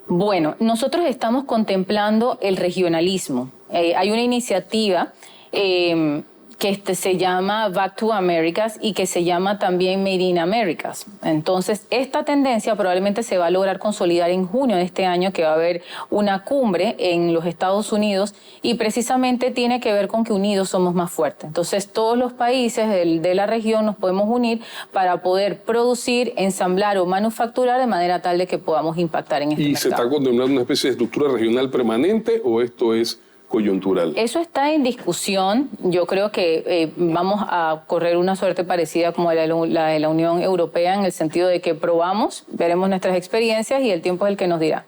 Bueno, nosotros estamos contemplando el regionalismo. Hay una iniciativa que se llama Back to Americas y que se llama también Made in Americas. Entonces, esta tendencia probablemente se va a lograr consolidar en junio de este año, que va a haber una cumbre en los Estados Unidos y precisamente tiene que ver con que unidos somos más fuertes. Entonces, todos los países de la región nos podemos unir para poder producir, ensamblar o manufacturar de manera tal de que podamos impactar en este mercado. ¿Y se está contemplando una especie de estructura regional permanente o esto es coyuntural? Eso está en discusión. Yo creo que vamos a correr una suerte parecida como la de la Unión Europea en el sentido de que probamos, veremos nuestras experiencias y el tiempo es el que nos dirá.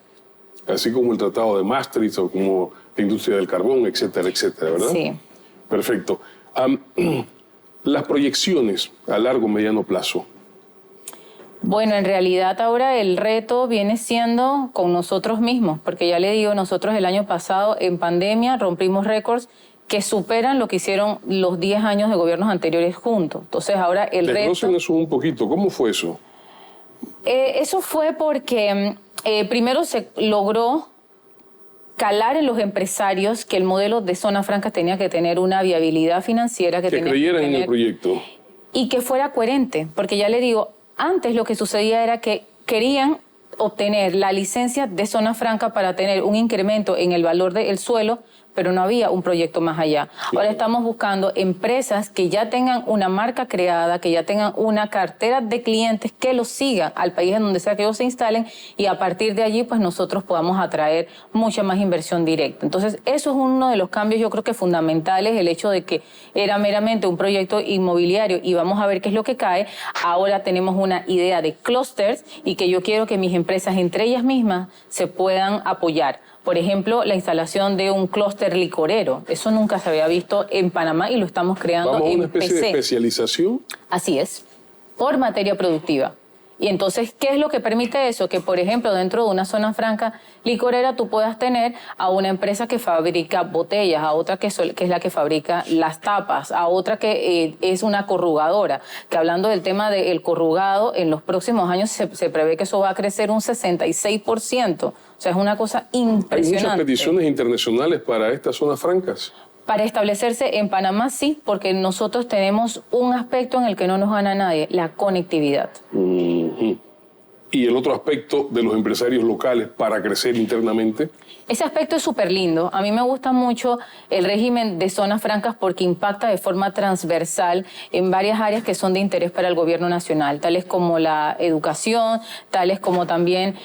Así como el Tratado de Maastricht o como la industria del carbón, etcétera, etcétera, ¿verdad? Sí. Perfecto. Las proyecciones a largo o mediano plazo. Bueno, en realidad ahora el reto viene siendo con nosotros mismos, porque ya le digo, nosotros el año pasado en pandemia rompimos récords que superan lo que hicieron los 10 años de gobiernos anteriores juntos. Entonces ahora el reto... Desglósenos eso un poquito, ¿cómo fue eso? Eso fue porque primero se logró calar en los empresarios que el modelo de zona franca tenía que tener una viabilidad financiera, que creyeran en el proyecto. Y que fuera coherente, porque ya le digo, antes lo que sucedía era que querían obtener la licencia de zona franca para tener un incremento en el valor del suelo, pero no había un proyecto más allá. Ahora estamos buscando empresas que ya tengan una marca creada, que ya tengan una cartera de clientes que los sigan al país en donde sea que ellos se instalen, y a partir de allí pues nosotros podamos atraer mucha más inversión directa. Entonces eso es uno de los cambios, yo creo que fundamentales, el hecho de que era meramente un proyecto inmobiliario y vamos a ver qué es lo que cae. Ahora tenemos una idea de clústeres y que yo quiero que mis empresas entre ellas mismas se puedan apoyar. Por ejemplo, la instalación de un clúster licorero. Eso nunca se había visto en Panamá y lo estamos creando en PC. ¿Vamos a una especie de especialización? Así es, por materia productiva. Y entonces, ¿qué es lo que permite eso? Que, por ejemplo, dentro de una zona franca licorera tú puedas tener a una empresa que fabrica botellas, a otra que es la que fabrica las tapas, a otra que es una corrugadora, que hablando del tema del corrugado, en los próximos años se prevé que eso va a crecer un 66%. O sea, es una cosa impresionante. ¿Hay muchas peticiones internacionales para estas zonas francas? Para establecerse en Panamá, sí, porque nosotros tenemos un aspecto en el que no nos gana nadie, la conectividad. ¿Y el otro aspecto de los empresarios locales para crecer internamente? Ese aspecto es súper lindo. A mí me gusta mucho el régimen de zonas francas porque impacta de forma transversal en varias áreas que son de interés para el gobierno nacional, tales como la educación, tales como también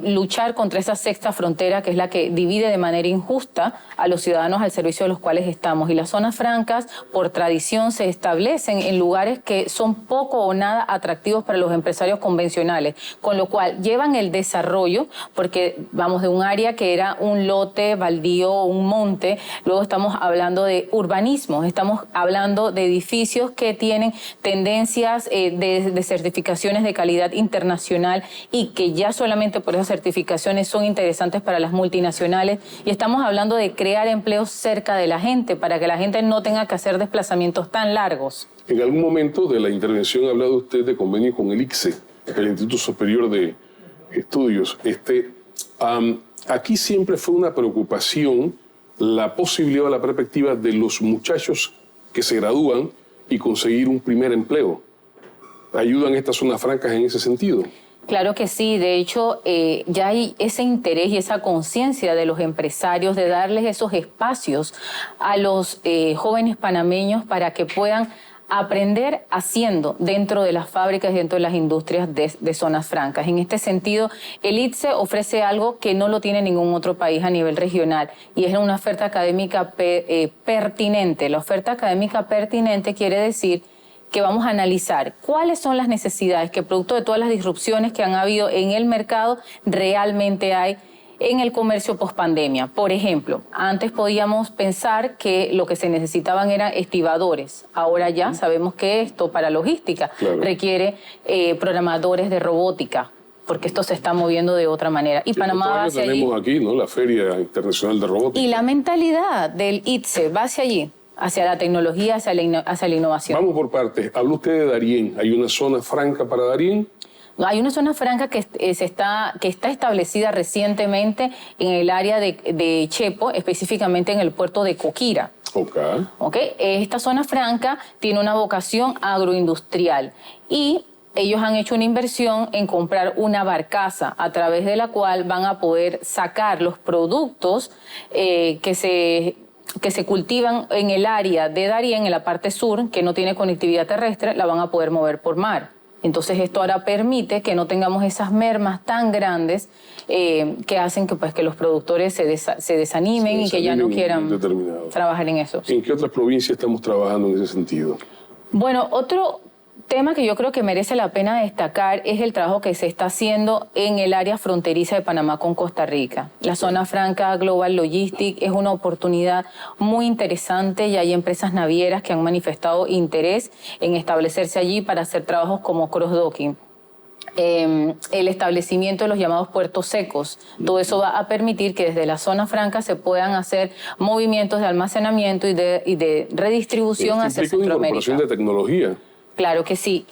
luchar contra esa sexta frontera que es la que divide de manera injusta a los ciudadanos al servicio de los cuales estamos. Y las zonas francas, por tradición, se establecen en lugares que son poco o nada atractivos para los empresarios convencionales, con lo cual llevan el desarrollo, porque vamos de un área que era un lote baldío, un monte, luego estamos hablando de urbanismo, estamos hablando de edificios que tienen tendencias de certificaciones de calidad internacional y que ya solamente por esas certificaciones son interesantes para las multinacionales, y estamos hablando de crear empleos cerca de la gente para que la gente no tenga que hacer desplazamientos tan largos. En algún momento de la intervención ha hablado usted de convenio con el ICSE, el Instituto Superior de Estudios. Aquí siempre fue una preocupación la posibilidad o la perspectiva de los muchachos que se gradúan y conseguir un primer empleo. ¿Ayudan estas zonas francas en ese sentido? Claro que sí, de hecho ya hay ese interés y esa conciencia de los empresarios de darles esos espacios a los jóvenes panameños para que puedan aprender haciendo dentro de las fábricas y dentro de las industrias de zonas francas. En este sentido, el ITSE ofrece algo que no lo tiene ningún otro país a nivel regional y es una oferta académica pertinente. La oferta académica pertinente quiere decir que vamos a analizar cuáles son las necesidades que producto de todas las disrupciones que han habido en el mercado realmente hay en el comercio pospandemia. Por ejemplo, antes podíamos pensar que lo que se necesitaban eran estibadores. Ahora ya sabemos que esto para logística requiere programadores de robótica, porque esto se está moviendo de otra manera. Y Panamá va hacia allí. Tenemos aquí, ¿no?, la Feria Internacional de Robótica. Y la mentalidad del ITSE va hacia allí, hacia la tecnología, hacia la innovación. Vamos por partes. Habló usted de Darién. ¿Hay una zona franca para Darién? Hay una zona franca que está establecida recientemente en el área de Chepo, específicamente en el puerto de Coquira. Okay. Esta zona franca tiene una vocación agroindustrial y ellos han hecho una inversión en comprar una barcaza a través de la cual van a poder sacar los productos que se cultivan en el área de Darién, en la parte sur, que no tiene conectividad terrestre, la van a poder mover por mar. Entonces esto ahora permite que no tengamos esas mermas tan grandes que hacen que los productores se desanimen y que ya no quieran trabajar en eso. ¿En qué otras provincias estamos trabajando en ese sentido? Bueno, otro tema que yo creo que merece la pena destacar es el trabajo que se está haciendo en el área fronteriza de Panamá con Costa Rica. La zona franca Global Logistics es una oportunidad muy interesante y hay empresas navieras que han manifestado interés en establecerse allí para hacer trabajos como cross-docking. El establecimiento de los llamados puertos secos. Todo eso va a permitir que desde la zona franca se puedan hacer movimientos de almacenamiento y de redistribución hacia Centroamérica. Incorporación de tecnología. Claro que sí,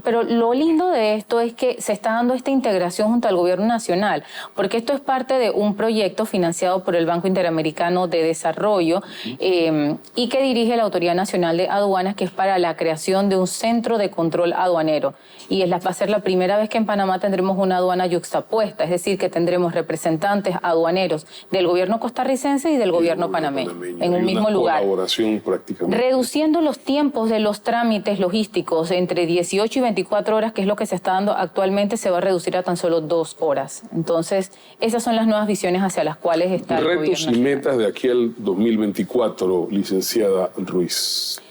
pero lo lindo de esto es que se está dando esta integración junto al gobierno nacional, porque esto es parte de un proyecto financiado por el Banco Interamericano de Desarrollo y que dirige la Autoridad Nacional de Aduanas, que es para la creación de un centro de control aduanero. Y va a ser la primera vez que en Panamá tendremos una aduana yuxtapuesta, es decir, que tendremos representantes aduaneros del gobierno costarricense y del gobierno panameño en un mismo lugar. Colaboración prácticamente. Reduciendo los tiempos de los trámites logísticos entre 18 y 24 horas, que es lo que se está dando actualmente, se va a reducir a tan solo 2 horas. Entonces, esas son las nuevas visiones hacia las cuales está el gobierno Retos y metas de aquí al 2024, licenciada Ruiz.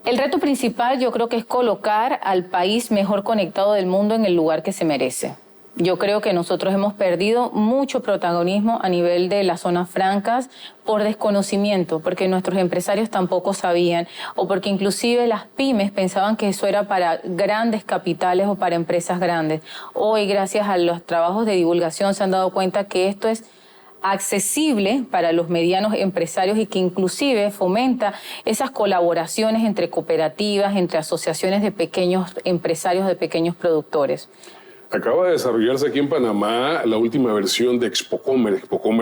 El reto principal yo creo que es colocar al país mejor conectado del mundo en el lugar que se merece. Yo creo que nosotros hemos perdido mucho protagonismo a nivel de las zonas francas por desconocimiento, porque nuestros empresarios tampoco sabían, o porque inclusive las pymes pensaban que eso era para grandes capitales o para empresas grandes. Hoy, gracias a los trabajos de divulgación, se han dado cuenta que esto es accesible para los medianos empresarios y que inclusive fomenta esas colaboraciones entre cooperativas, entre asociaciones de pequeños empresarios, de pequeños productores. Acaba de desarrollarse aquí en Panamá la última versión de Expocomer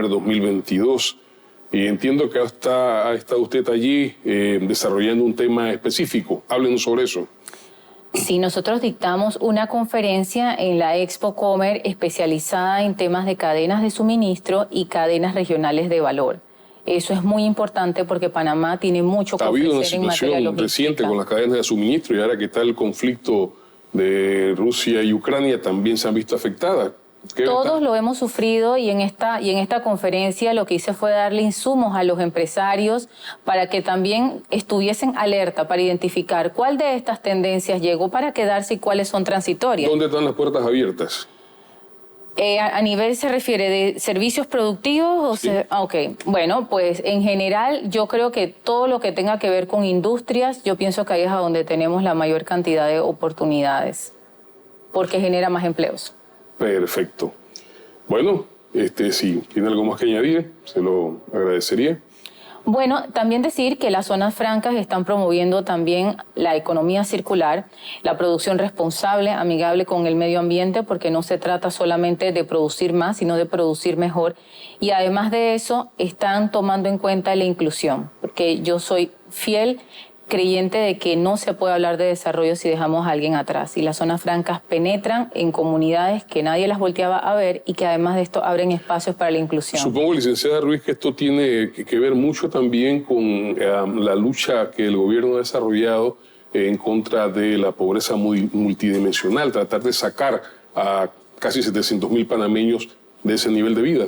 2022. Y entiendo que ha estado usted allí desarrollando un tema específico. Háblenos sobre eso. Sí, nosotros dictamos una conferencia en la Expocomer especializada en temas de cadenas de suministro y cadenas regionales de valor. Eso es muy importante porque Panamá tiene mucho que ofrecer en materia logística. Ha habido una situación reciente con las cadenas de suministro y ahora que está el conflicto de Rusia y Ucrania también se han visto afectadas. Todos lo hemos sufrido y en esta conferencia lo que hice fue darle insumos a los empresarios para que también estuviesen alerta para identificar cuál de estas tendencias llegó para quedarse y cuáles son transitorias. ¿Dónde están las puertas abiertas? ¿A nivel se refiere de servicios productivos? Sí. Ok, bueno, pues en general yo creo que todo lo que tenga que ver con industrias, yo pienso que ahí es a donde tenemos la mayor cantidad de oportunidades, porque genera más empleos. Perfecto. Bueno, si tiene algo más que añadir, se lo agradecería. Bueno, también decir que las zonas francas están promoviendo también la economía circular, la producción responsable, amigable con el medio ambiente, porque no se trata solamente de producir más, sino de producir mejor. Y además de eso, están tomando en cuenta la inclusión, porque yo soy fiel creyente de que no se puede hablar de desarrollo si dejamos a alguien atrás. Y las zonas francas penetran en comunidades que nadie las volteaba a ver y que además de esto abren espacios para la inclusión. Supongo, licenciada Ruiz, que esto tiene que ver mucho también con la lucha que el gobierno ha desarrollado en contra de la pobreza multidimensional, tratar de sacar a casi 700.000 panameños de ese nivel de vida.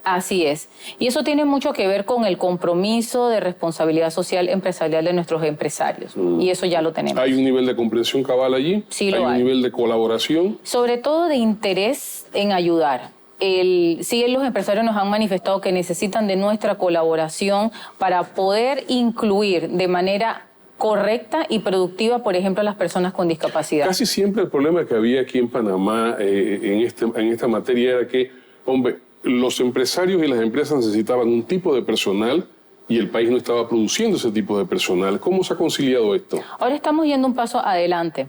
Así es. Y eso tiene mucho que ver con el compromiso de responsabilidad social empresarial de nuestros empresarios. Y eso ya lo tenemos. ¿Hay un nivel de comprensión cabal allí? Sí, lo hay. ¿Hay un nivel de colaboración? Sobre todo de interés en ayudar. Sí, los empresarios nos han manifestado que necesitan de nuestra colaboración para poder incluir de manera correcta y productiva, por ejemplo, a las personas con discapacidad. Casi siempre el problema que había aquí en Panamá en esta materia era que, hombre, los empresarios y las empresas necesitaban un tipo de personal y el país no estaba produciendo ese tipo de personal. ¿Cómo se ha conciliado esto? Ahora estamos yendo un paso adelante.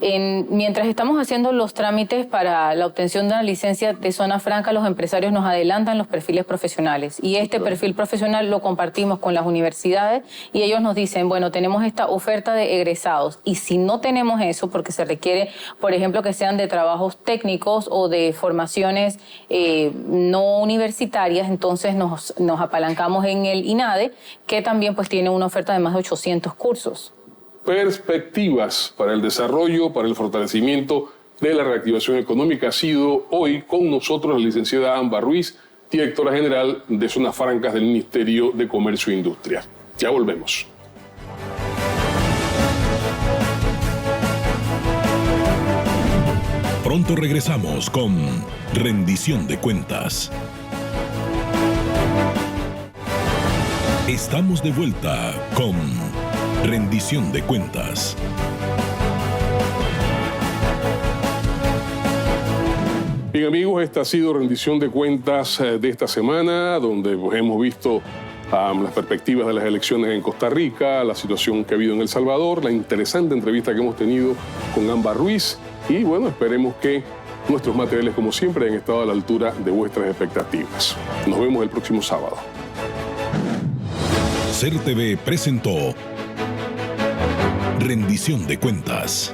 Mientras estamos haciendo los trámites para la obtención de una licencia de zona franca, los empresarios nos adelantan los perfiles profesionales. Y este perfil profesional lo compartimos con las universidades y ellos nos dicen, bueno, tenemos esta oferta de egresados. Y si no tenemos eso, porque se requiere, por ejemplo, que sean de trabajos técnicos o de formaciones no universitarias, entonces nos apalancamos en el INADE, que también pues tiene una oferta de más de 800 cursos. Perspectivas para el desarrollo, para el fortalecimiento de la reactivación económica. Ha sido hoy con nosotros la licenciada Ámbar Ruiz, directora general de Zonas Francas del Ministerio de Comercio e Industria. Ya volvemos. Pronto regresamos con Rendición de Cuentas. Estamos de vuelta con Rendición de Cuentas. Bien, amigos, esta ha sido Rendición de Cuentas de esta semana, donde hemos visto las perspectivas de las elecciones en Costa Rica, la situación que ha habido en El Salvador, la interesante entrevista que hemos tenido con Ámbar Ruiz y bueno, esperemos que nuestros materiales, como siempre, hayan estado a la altura de vuestras expectativas. Nos vemos el próximo sábado. SER TV presentó Rendición de Cuentas.